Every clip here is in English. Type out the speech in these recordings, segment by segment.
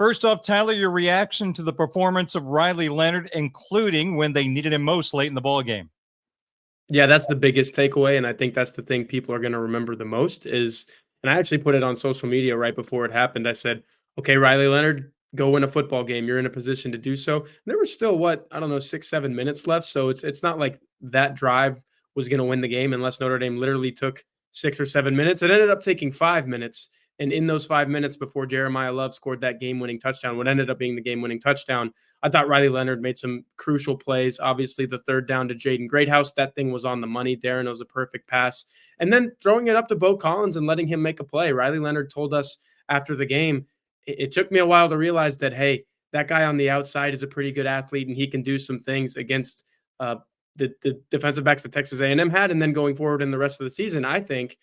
First off, Tyler, your reaction to the performance of Riley Leonard, including when they needed him most late in the ball game. Yeah, that's the biggest takeaway, and I think that's the thing people are going to remember the most is, and I actually put it on social media right before it happened. I said, okay, Riley Leonard, go win a football game. You're in a position to do so. And there was still, 6-7 minutes left, so it's not like that drive was going to win the game unless Notre Dame literally took 6 or 7 minutes. It ended up taking 5 minutes. And in those 5 minutes before Jeremiah Love scored that game-winning touchdown, what ended up being the game-winning touchdown, I thought Riley Leonard made some crucial plays. Obviously, the third down to Jaden Greathouse, that thing was on the money. Darren, it was a perfect pass. And then throwing it up to Bo Collins and letting him make a play. Riley Leonard told us after the game, it took me a while to realize that, hey, that guy on the outside is a pretty good athlete and he can do some things against the defensive backs that Texas A&M had. And then going forward in the rest of the season, I think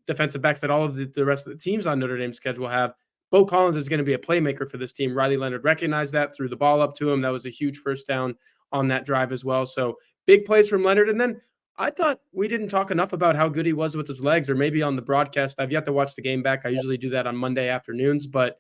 defensive backs that all of the rest of the teams on Notre Dame's schedule have. Bo Collins is going to be a playmaker for this team. Riley Leonard recognized that, threw the ball up to him. That was a huge first down on that drive as well. So big plays from Leonard. And then I thought we didn't talk enough about how good he was with his legs, or maybe on the broadcast. I've yet to watch the game back. I usually do that on Monday afternoons. But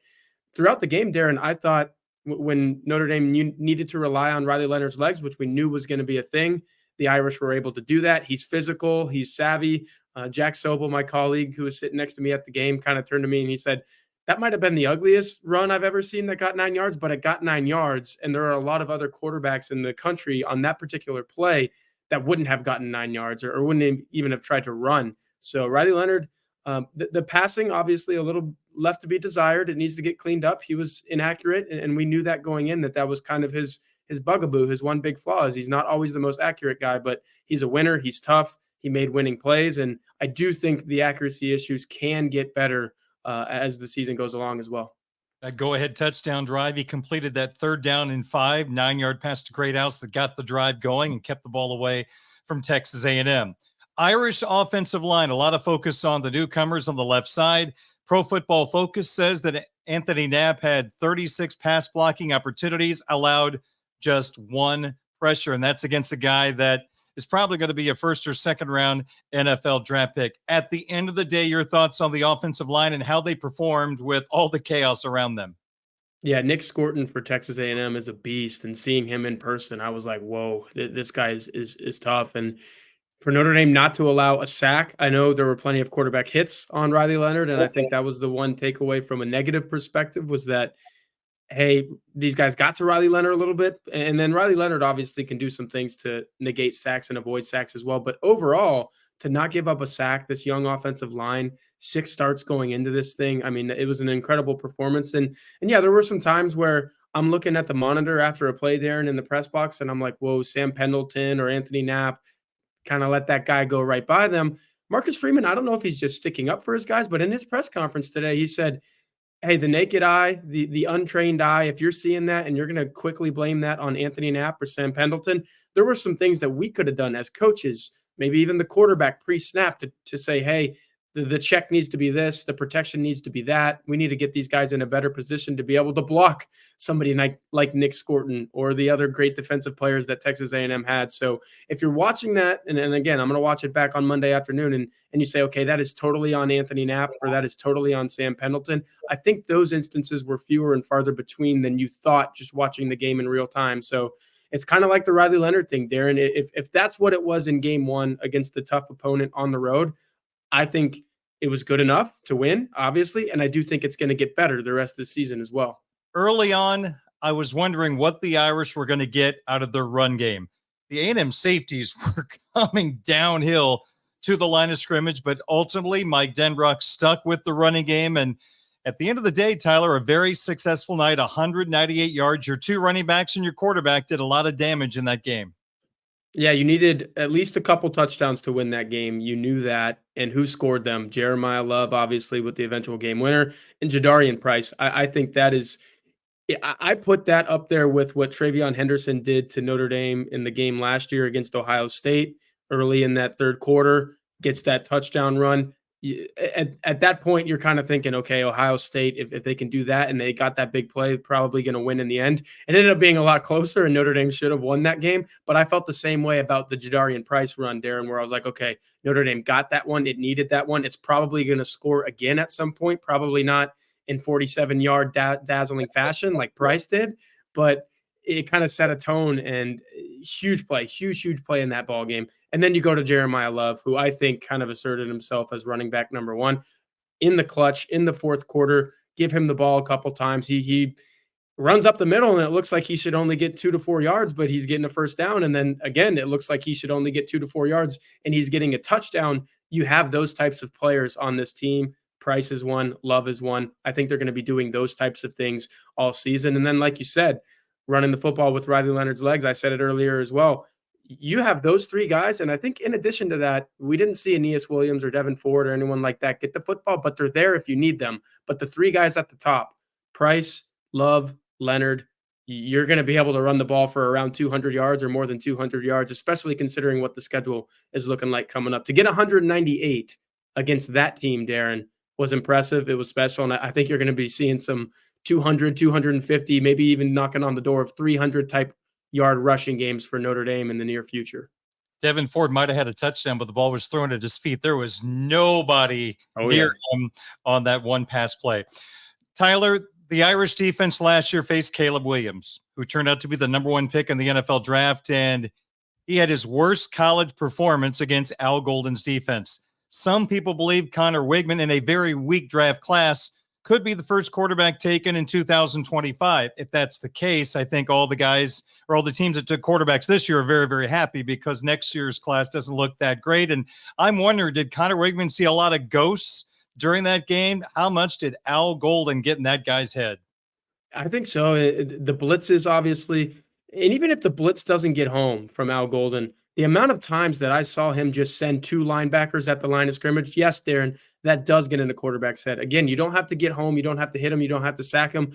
throughout the game, Darren, I thought when Notre Dame needed to rely on Riley Leonard's legs, which we knew was going to be a thing, the Irish were able to do that. He's physical. He's savvy. Jack Sobel, my colleague who was sitting next to me at the game, kind of turned to me and he said, that might have been the ugliest run I've ever seen that got 9 yards, but it got 9 yards. And there are a lot of other quarterbacks in the country on that particular play that wouldn't have gotten 9 yards or wouldn't even have tried to run. So Riley Leonard, the passing, obviously a little left to be desired. It needs to get cleaned up. He was inaccurate. And we knew that going in, that was kind of his bugaboo. His one big flaw is he's not always the most accurate guy, but he's a winner. He's tough. He made winning plays. And I do think the accuracy issues can get better as the season goes along as well. That go-ahead touchdown drive, he completed that 3rd down and 5, 9-yard pass to Greathouse that got the drive going and kept the ball away from Texas A&M. Irish offensive line, a lot of focus on the newcomers on the left side. Pro Football Focus says that Anthony Knapp had 36 pass blocking opportunities, allowed just 1 pressure, and that's against a guy that is probably going to be a 1st or 2nd round NFL draft pick. At the end of the day, your thoughts on the offensive line and how they performed with all the chaos around them. Yeah, Nick Scorton for Texas A&M is a beast, and seeing him in person, I was like, whoa, this guy is tough. And for Notre Dame not to allow a sack, I know there were plenty of quarterback hits on Riley Leonard, and I think that was the one takeaway from a negative perspective was that, hey, these guys got to Riley Leonard a little bit, and then Riley Leonard obviously can do some things to negate sacks and avoid sacks as well. But overall, to not give up a sack, this young offensive line, 6 starts going into this thing, I mean, it was an incredible performance. And yeah, there were some times where I'm looking at the monitor after a play there and in the press box, and I'm like, whoa, Sam Pendleton or Anthony Knapp kind of let that guy go right by them. Marcus Freeman, I don't know if he's just sticking up for his guys, but in his press conference today, he said, hey, the naked eye, the untrained eye, if you're seeing that and you're going to quickly blame that on Anthony Knapp or Sam Pendleton, there were some things that we could have done as coaches, maybe even the quarterback pre-snap to say, hey, the check needs to be this, the protection needs to be that. We need to get these guys in a better position to be able to block somebody like Nick Scorton or the other great defensive players that Texas A&M had. So if you're watching that, and again, I'm going to watch it back on Monday afternoon, and you say, okay, that is totally on Anthony Knapp or that is totally on Sam Pendleton, I think those instances were fewer and farther between than you thought just watching the game in real time. So it's kind of like the Riley Leonard thing, Darren. If that's what it was in game 1 against a tough opponent on the road, I think it was good enough to win, obviously, and I do think it's going to get better the rest of the season as well. Early on, I was wondering what the Irish were going to get out of their run game. The A&M safeties were coming downhill to the line of scrimmage, but ultimately Mike Denbrock stuck with the running game, and at the end of the day, Tyler, a very successful night, 198 yards. Your 2 running backs and your quarterback did a lot of damage in that game. Yeah, you needed at least a couple touchdowns to win that game. You knew that. And who scored them? Jeremiah Love, obviously, with the eventual game winner, and Jadarian Price. I think that is – I put that up there with what Travion Henderson did to Notre Dame in the game last year against Ohio State early in that 3rd quarter, gets that touchdown run. At that point, you're kind of thinking, okay, Ohio State, if they can do that and they got that big play, probably going to win in the end. It ended up being a lot closer, and Notre Dame should have won that game. But I felt the same way about the Jadarian Price run, Darren, where I was like, okay, Notre Dame got that one. It needed that one. It's probably going to score again at some point, probably not in 47-yard dazzling fashion like Bryce did, but it kind of set a tone, and huge play in that ball game. And then you go to Jeremiah Love, who I think kind of asserted himself as running back number one in the clutch in the fourth quarter. Give him the ball a couple times. He runs up the middle, and it looks like he should only get 2 to 4 yards, but he's getting a first down. And then again, it looks like he should only get 2 to 4 yards, and he's getting a touchdown. You have those types of players on this team. Price is one, Love is one. I think they're going to be doing those types of things all season. And then, like you said, running the football with Riley Leonard's legs. I said it earlier as well. You have those three guys. And I think in addition to that, we didn't see Aeneas Williams or Devin Ford or anyone like that get the football, but they're there if you need them. But the three guys at the top, Price, Love, Leonard, you're going to be able to run the ball for around 200 yards or more than 200 yards, especially considering what the schedule is looking like coming up. To get 198 against that team, Darren, was impressive. It was special. And I think you're going to be seeing some 200, 250, maybe even knocking on the door of 300 type yard rushing games for Notre Dame in the near future. Devin Ford might have had a touchdown, but the ball was thrown at his feet. There was nobody near him on that one pass play. Tyler, the Irish defense last year faced Caleb Williams, who turned out to be the number one pick in the NFL draft, and he had his worst college performance against Al Golden's defense. Some people believe Connor Wigman, in a very weak draft class, could be the first quarterback taken in 2025. If that's the case, I think all the guys or all the teams that took quarterbacks this year are very, very happy, because next year's class doesn't look that great. And I'm wondering, did Connor Wigman see a lot of ghosts during that game? How much did Al Golden get in that guy's head? I think so. The blitzes, obviously, and even if the blitz doesn't get home from Al Golden, the amount of times that I saw him just send two linebackers at the line of scrimmage, yes, Darren, that does get in the quarterback's head. Again, you don't have to get home. You don't have to hit him. You don't have to sack him.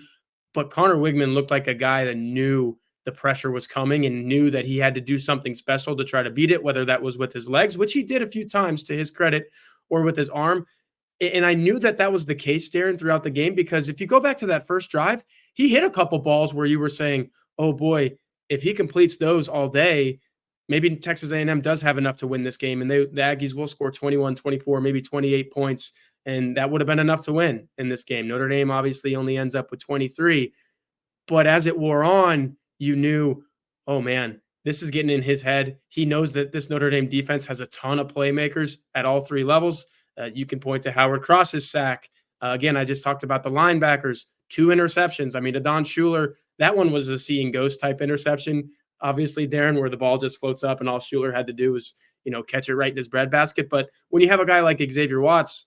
But Connor Wigman looked like a guy that knew the pressure was coming and knew that he had to do something special to try to beat it, whether that was with his legs, which he did a few times to his credit, or with his arm. And I knew that that was the case, Darren, throughout the game, because if you go back to that first drive, he hit a couple balls where you were saying, oh boy, if he completes those all day, maybe Texas A&M does have enough to win this game, and the Aggies will score 21, 24, maybe 28 points, and that would have been enough to win in this game. Notre Dame obviously only ends up with 23, but as it wore on, you knew, oh man, this is getting in his head. He knows that this Notre Dame defense has a ton of playmakers at all three levels. You can point to Howard Cross's sack. Again, I just talked about the linebackers, 2 interceptions. I mean, Adon Schuler, that one was a seeing ghost type interception. Obviously, Darren, where the ball just floats up and all Schuler had to do was, catch it right in his breadbasket. But when you have a guy like Xavier Watts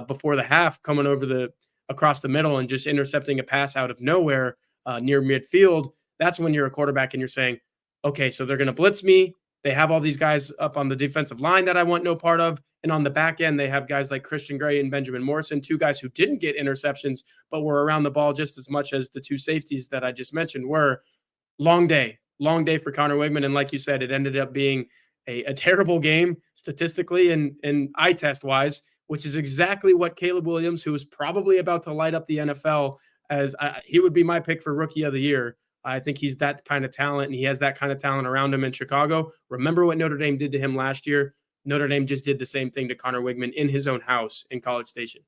before the half coming over across the middle and just intercepting a pass out of nowhere near midfield, that's when you're a quarterback and you're saying, okay, so they're going to blitz me. They have all these guys up on the defensive line that I want no part of. And on the back end, they have guys like Christian Gray and Benjamin Morrison, 2 guys who didn't get interceptions, but were around the ball just as much as the 2 safeties that I just mentioned were. Long day for Connor Wigman. And like you said, it ended up being a terrible game statistically and eye test wise, which is exactly what Caleb Williams, who is probably about to light up the NFL, he would be my pick for Rookie of the Year. I think he's that kind of talent, and he has that kind of talent around him in Chicago. Remember what Notre Dame did to him last year? Notre Dame just did the same thing to Connor Wigman in his own house in College Station.